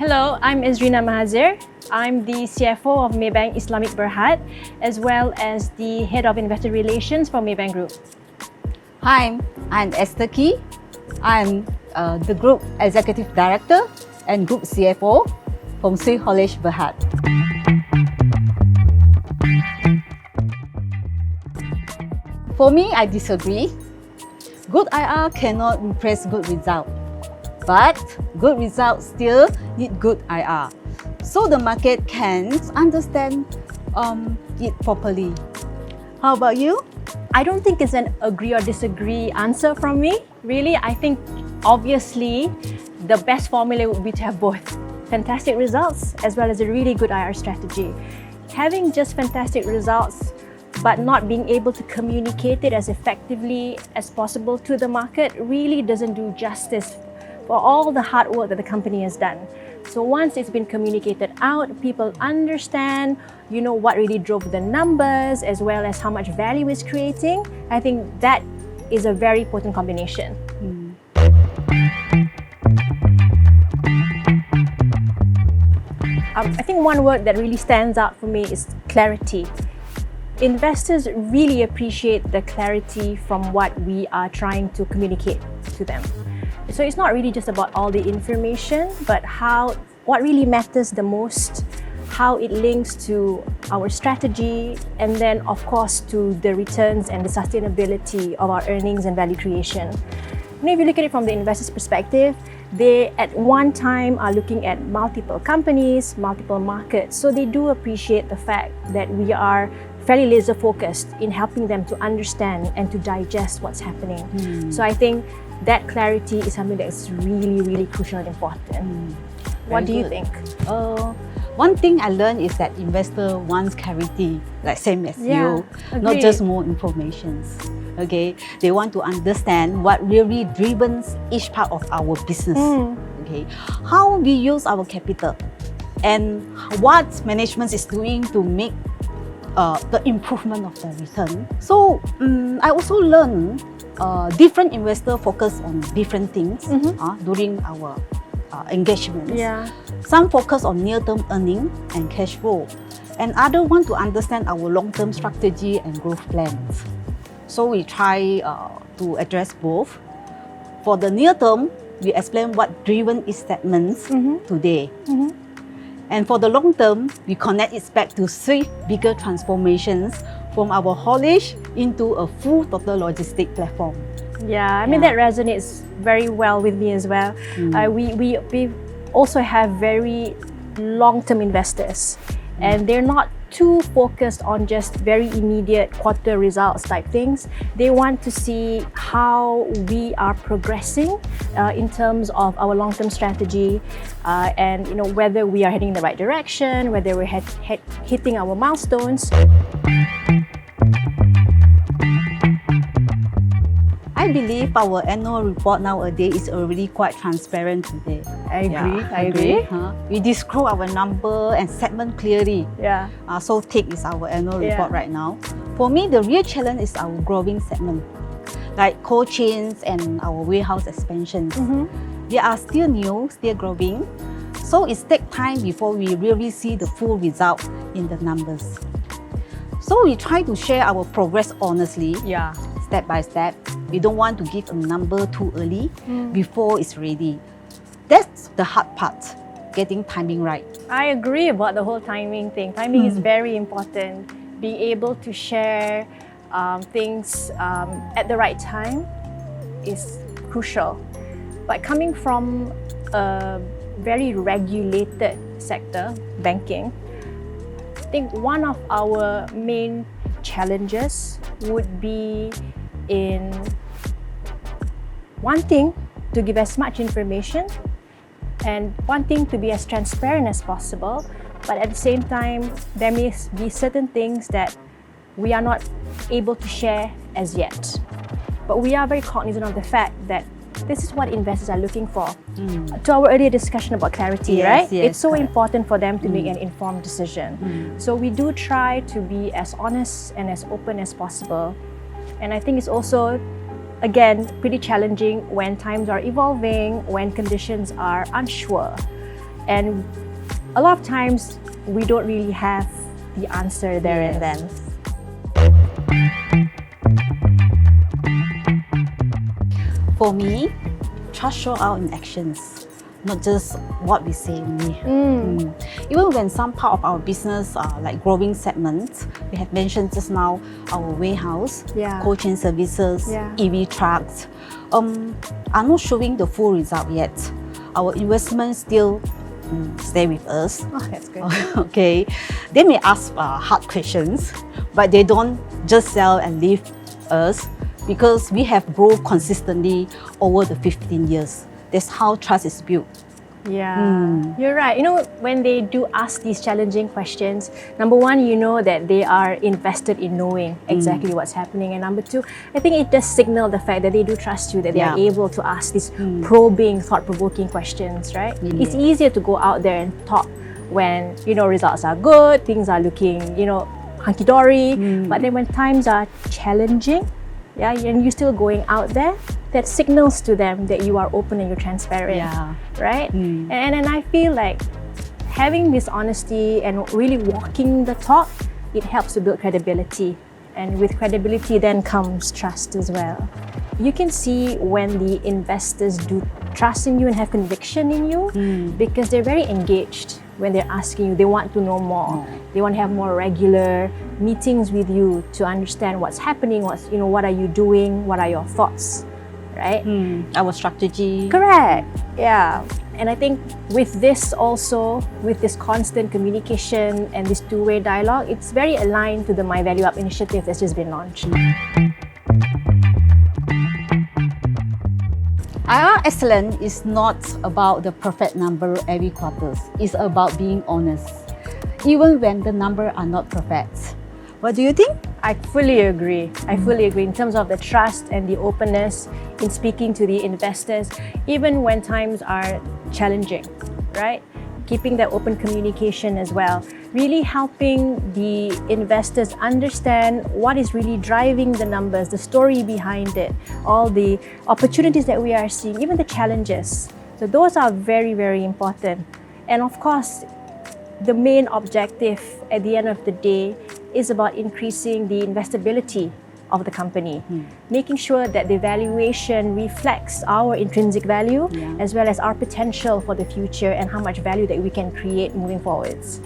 Hello, I'm Ezrina Mahadzir. I'm the CFO of Maybank Islamic Berhad, as well as the Head of Investor Relations for Maybank Group. Hi, I'm Esther Kee. I'm the Group Executive Director and Group CFO from Haulage Berhad. For me, I disagree. Good IR cannot replace good result, but good results still need good IR, so the market can understand it properly. How about you? I don't think it's an agree or disagree answer from me. Really, I think obviously the best formula would be to have both fantastic results as well as a really good IR strategy. Having just fantastic results but not being able to communicate it as effectively as possible to the market really doesn't do justice for all the hard work that the company has done. So once it's been communicated out, people understand, what really drove the numbers as well as how much value it's creating. I think that is a very potent combination. I think one word that really stands out for me is clarity. Investors really appreciate the clarity from what we are trying to communicate to them. So it's not really just about all the information, but what really matters the most, how it links to our strategy, and then of course to the returns and the sustainability of our earnings and value creation. If you look at it from the investor's perspective, they at one time are looking at multiple companies, multiple markets. So they do appreciate the fact that we are fairly laser focused in helping them to understand and to digest what's happening. So I think that clarity is something that is really, really crucial and important. What do you think? One thing I learned is that investor wants clarity, like same as you, agreed. not just more information. Okay, they want to understand what really driven each part of our business. Okay, how we use our capital, and what management is doing to make the improvement of the return. So I also learned different investors focus on different things during our engagement. Some focus on near-term earning and cash flow, and others want to understand our long-term strategy and growth plans. So we try to address both. For the near term, we explain what driven its segments today. And for the long term, we connect it back to 3 bigger transformations from our haulage into a full total logistic platform. I mean that resonates very well with me as well. We also have very long-term investors, and they're not too focused on just very immediate quarter results type things. They want to see how we are progressing in terms of our long-term strategy, and whether we are heading in the right direction, whether we're hitting our milestones. I believe our annual report nowadays is already quite transparent today. I agree. We disclose our number and segment clearly. So thick is our annual report right now. For me, the real challenge is our growing segment, like cold chains and our warehouse expansions. They are still new, still growing. So it takes time before we really see the full result in the numbers. So we try to share our progress honestly, step by step. We don't want to give a number too early before it's ready. That's the hard part, getting timing right. I agree about the whole timing thing. Timing is very important. Being able to share things at the right time is crucial. But coming from a very regulated sector, banking, I think one of our main challenges would be in wanting to give as much information and wanting to be as transparent as possible, but at the same time, there may be certain things that we are not able to share as yet. But we are very cognizant of the fact that this is what investors are looking for. To our earlier discussion about clarity, right? It's so important for them to make an informed decision. So we do try to be as honest and as open as possible. And I think it's also, again, pretty challenging when times are evolving, when conditions are unsure. And a lot of times we don't really have the answer there and then. For me, trust show out in actions, not just what we say only. Even when some part of our business are like growing segments, we have mentioned just now our warehouse, Yeah. cold chain services, Yeah. EV trucks, are not showing the full result yet. Our investments still stay with us. Oh, that's good. Okay, they may ask hard questions, but they don't just sell and leave us because we have grown consistently over the 15 years. That's how trust is built. Yeah, you're right. You know, when they do ask these challenging questions, number one, you know that they are invested in knowing exactly what's happening. And number two, I think it does signal the fact that they do trust you, that they are able to ask these probing, thought-provoking questions, right? It's easier to go out there and talk when, you know, results are good, things are looking, you know, hunky-dory. But then when times are challenging, yeah, and you're still going out there, that signals to them that you are open and you're transparent, right? And I feel like having this honesty and really walking the talk, it helps to build credibility. And with credibility then comes trust as well. You can see when the investors do trust in you and have conviction in you because they're very engaged when they're asking you. They want to know more. They want to have more regular meetings with you to understand what's happening, what are you doing, what are your thoughts, right? Our strategy. Correct. Yeah. And I think with this also, with this constant communication and this two-way dialogue, it's very aligned to the My Value Up initiative that's just been launched. IR excellence is not about the perfect number every quarter. It's about being honest, even when the numbers are not perfect. What do you think? I fully agree. I fully agree in terms of the trust and the openness in speaking to the investors, even when times are challenging, right? Keeping that open communication as well, really helping the investors understand what is really driving the numbers, the story behind it, all the opportunities that we are seeing, even the challenges. So those are very, very important. And of course, the main objective at the end of the day is about increasing the investability of the company, making sure that the valuation reflects our intrinsic value as well as our potential for the future and how much value that we can create moving forwards.